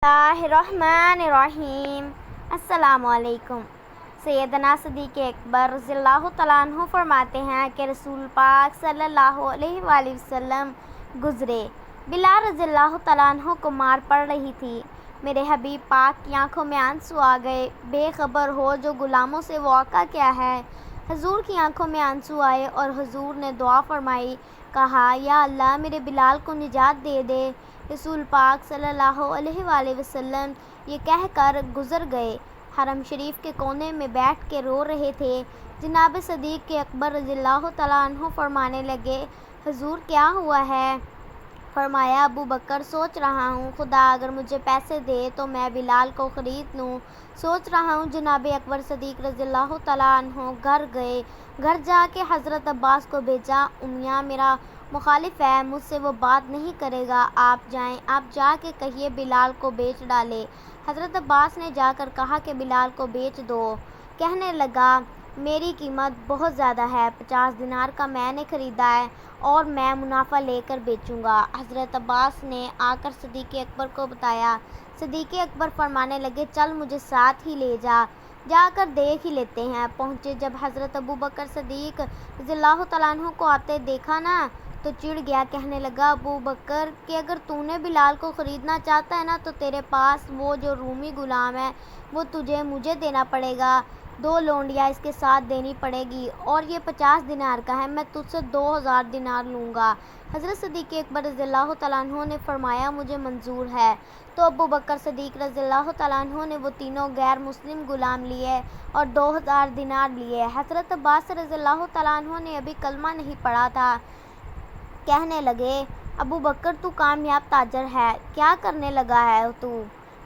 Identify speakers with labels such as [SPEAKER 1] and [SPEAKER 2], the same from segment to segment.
[SPEAKER 1] اللہ الرحمن الرحیم۔ السلام علیکم۔ سیدنا صدیق اکبر رضی اللہ تعالیٰ عنہ فرماتے ہیں کہ رسول پاک صلی اللہ علیہ وآلہ وسلم گزرے۔ بلال رضی اللہ تعالیٰ عنہ کو مار پڑ رہی تھی۔ میرے حبیب پاک کی آنکھوں میں آنسو آ گئے۔ بے خبر ہو جو غلاموں سے واقعہ کیا ہے۔ حضور کی آنکھوں میں آنسو آئے اور حضور نے دعا فرمائی، کہا یا اللہ میرے بلال کو نجات دے دے۔ رسول پاک صلی اللہ علیہ وآلہ وسلم یہ کہہ کر گزر گئے۔ حرم شریف کے کونے میں بیٹھ کے رو رہے تھے۔ جناب صدیق اکبر رضی اللہ تعالیٰ عنہ فرمانے لگے، حضور کیا ہوا ہے؟ فرمایا، ابو بکر سوچ رہا ہوں خدا اگر مجھے پیسے دے تو میں بلال کو خرید لوں۔ سوچ رہا ہوں۔ جناب اکبر صدیق رضی اللہ تعالیٰ عنہ گھر گئے۔ گھر جا کے حضرت عباس کو بھیجا، امیہ میرا مخالف ہے، مجھ سے وہ بات نہیں کرے گا، آپ جائیں، آپ جا کے کہیے بلال کو بیچ ڈالے۔ حضرت عباس نے جا کر کہا کہ بلال کو بیچ دو۔ کہنے لگا میری قیمت بہت زیادہ ہے، 50 دینار کا میں نے خریدا ہے اور میں منافع لے کر بیچوں گا۔ حضرت عباس نے آ کر صدیق اکبر کو بتایا۔ صدیق اکبر فرمانے لگے چل مجھے ساتھ ہی لے جا، جا کر دیکھ ہی لیتے ہیں۔ پہنچے، جب حضرت ابو بکر صدیق رضی اللہ تعالیٰ عنہ کو آتے دیکھا نا تو چڑ گیا۔ کہنے لگا ابو بکر کہ اگر تو نے بلال کو خریدنا چاہتا ہے نا تو تیرے پاس وہ جو رومی غلام ہے وہ مجھے دینا پڑے گا، 2 لونڈیاں اس کے ساتھ دینی پڑے گی، اور یہ 50 دینار کا ہے، میں تجھ سے 2000 دینار لوں گا۔ حضرت صدیق اکبر رضی اللہ تعالیٰ عنہ نے فرمایا مجھے منظور ہے۔ تو ابو بکر صدیق رضی اللہ تعالیٰ عنہ نے وہ تینوں غیر مسلم غلام لیے اور 2000 دینار لیے۔ حضرت عباس رضی اللہ تعالیٰ عنہ نے ابھی کلمہ نہیں پڑھا تھا۔ کہنے لگے ابو بکر تو کامیاب تاجر ہے، کیا کرنے لگا ہے تو؟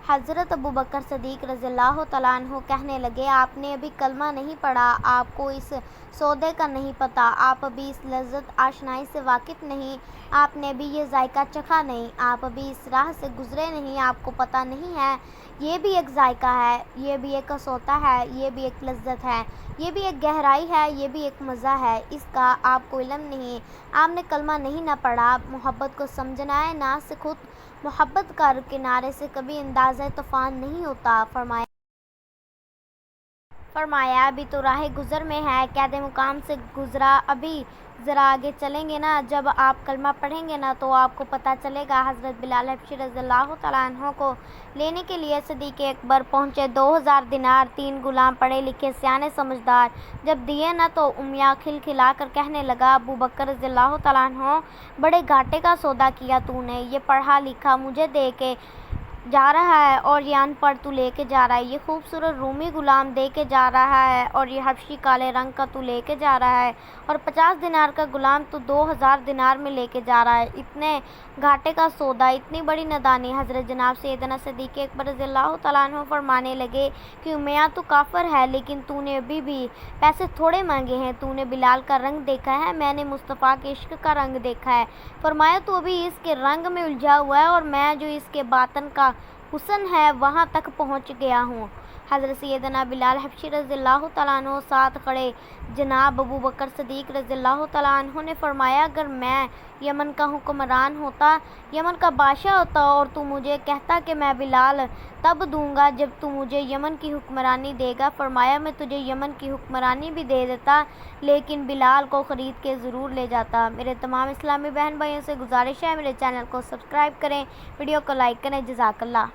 [SPEAKER 1] حضرت ابو بکر صدیق رضی اللہ تعالیٰ عنہ کہنے لگے آپ نے ابھی کلمہ نہیں پڑھا، آپ کو اس سودے کا نہیں پتہ، آپ ابھی اس لذت آشنائی سے واقف نہیں، آپ نے ابھی یہ ذائقہ چکھا نہیں، آپ ابھی اس راہ سے گزرے نہیں، آپ کو پتہ نہیں ہے یہ بھی ایک ذائقہ ہے، یہ بھی ایک سوتا ہے، یہ بھی ایک لذت ہے، یہ بھی ایک گہرائی ہے، یہ بھی ایک مزہ ہے، اس کا آپ کو علم نہیں، آپ نے کلمہ نہیں نہ پڑھا۔ محبت کو سمجھنا ہے نا سے خود محبت کر، کنارے سے کبھی اندازہ طوفان نہیں ہوتا۔ فرمایا ابھی تو راہ گزر میں ہے، قید مقام سے گزرا، ابھی ذرا آگے چلیں گے نا، جب آپ کلمہ پڑھیں گے نا تو آپ کو پتہ چلے گا۔ حضرت بلال حبشی رضی اللہ تعالیٰ عنہ کو لینے کے لیے صدیق اکبر پہنچے۔ 2000 دینار، 3 غلام پڑھے لکھے سیانے سمجھدار، جب دیے نا تو امیہ کھلکھلا کر کہنے لگا ابو بکر رضی اللہ تعالیٰ عنہ بڑے گھاٹے کا سودا کیا تو نے، یہ پڑھا لکھا مجھے دے کے جا رہا ہے اور یہ ان پڑھ تو لے کے جا رہا ہے، یہ خوبصورت رومی غلام دے کے جا رہا ہے اور یہ حبشی کالے رنگ کا تو لے کے جا رہا ہے، اور 50 دینار کا غلام تو 2000 دینار میں لے کے جا رہا ہے، اتنے گھاٹے کا سودا، اتنی بڑی نادانی۔ حضرت جناب سیدنا صدیق اکبر رضی اللہ تعالیٰ عنہ فرمانے لگے کہ امیہ تو کافر ہے لیکن تو نے ابھی بھی پیسے تھوڑے مانگے ہیں، تو نے بلال کا رنگ دیکھا ہے، میں نے مصطفیٰ کے عشق کا رنگ دیکھا ہے۔ فرمایا تو ابھی اس کے رنگ میں الجھا ہوا ہے اور میں جو اس کے باطن کا حسن ہے وہاں تک پہنچ گیا ہوں۔ حضرت سیدنا بلال حبشی رضی اللہ تعالیٰ عنہ ساتھ کھڑے جناب ابو بکر صدیق رضی اللہ تعالیٰ عنہ نے فرمایا اگر میں یمن کا حکمران ہوتا، یمن کا بادشاہ ہوتا اور تو مجھے کہتا کہ میں بلال تب دوں گا جب تو مجھے یمن کی حکمرانی دے گا، فرمایا میں تجھے یمن کی حکمرانی بھی دے دیتا لیکن بلال کو خرید کے ضرور لے جاتا۔ میرے تمام اسلامی بہن بھائیوں سے گزارش ہے میرے چینل کو سبسکرائب کریں، ویڈیو کو لائک کریں۔ جزاک اللہ۔